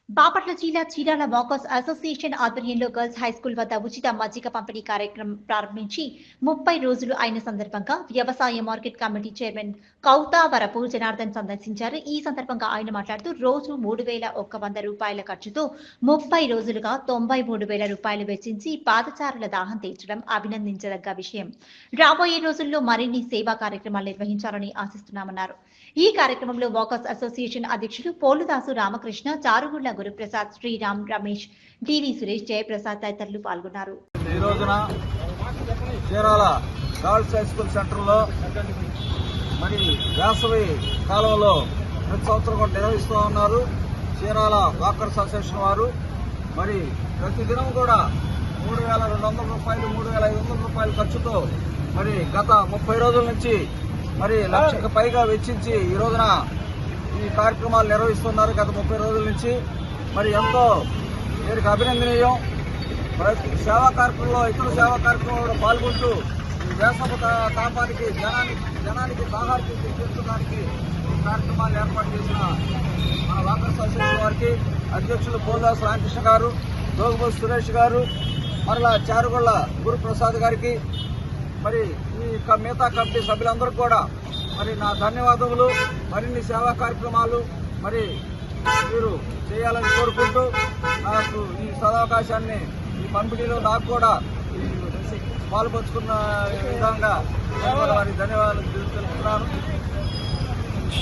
బాపట్ల జిల్లా Chirala walkers association ఆధ్వర్యంలో girls high school వద్ద ఉచిత మజ్జిగ పంపిణీ కార్యక్రమం ప్రారంభించి 30 రోజులు అయిన సందర్భంగా వ్యవసాయ మార్కెట్ కమిటీ చైర్మన్ కౌతావరపు జనార్దన్ సందర్శించారు. ఈ సందర్భంగా ఆయన మాట్లాడుతూ రోజు 3,100 రూపాయల ఖర్చుతో 30 రోజులుగా 93,000 రూపాయలు వెచ్చించి పాదచారుల దాహం తీర్చడం అభినందించదగ్గ విషయం. రాబోయే రోజుల్లో మరిన్ని సేవా కార్యక్రమాలు నిర్వహించాలని ఆశిస్తున్నామన్నారు. ఈ కార్యక్రమంలో వాకర్స్ అసోసియేషన్ అధ్యక్షులు పోలుదాసు రామకృష్ణ, చారుగుళ్ల గురుప్రసాద్, శ్రీరామ్, రమేష్, డివి సురేష్, జయప్రసాద్ తదితరులు పాల్గొన్నారు. ఈ రోజున చీరాల గర్ల్స్ హై స్కూల్ సెంటర్లో మరి వేసవి కాలంలో ప్రతి సంవత్సరం కూడా నిర్వహిస్తూ ఉన్నారు. చీరాల వాకర్స్ అసోసియేషన్ వారు మరి ప్రతిదినం కూడా 3,200 రూపాయలు 3,500 రూపాయల ఖర్చుతో మరి గత 30 రోజుల నుంచి మరి లక్షకు పైగా వెచ్చించి ఈ రోజున ఈ కార్యక్రమాలు నిర్వహిస్తున్నారు. గత 30 రోజుల నుంచి మరి ఎంతో వీరికి అభినందనీయం. సేవా కార్యక్రమంలో ఇతర సేవా కార్యక్రమంలో పాల్గొంటూ ఈ వేసవి తాపానికి జనానికి దాహార్తి తీర్చడానికి ఈ కార్యక్రమాలు ఏర్పాటు చేసిన మన వాకర్స్ అసోసియేషన్ వారికి అధ్యక్షులు పోలదాసు రామకృష్ణ గారు, జోగుబోసు సురేష్ గారు, మరలా చారుగుళ్ల గురుప్రసాద్ గారికి మరి ఈ మిగతా కమిటీ సభ్యులందరికీ కూడా మరి నా ధన్యవాదములు. మరిన్ని సేవా కార్యక్రమాలు మరి మీరు చేయాలని కోరుకుంటూ నాకు ఈ సదవకాశాన్ని ఈ పంపిణీలో నాకు కూడా పాల్పంచుకున్న విధంగా వారికి ధన్యవాదాలు తెలుపుతున్నాను.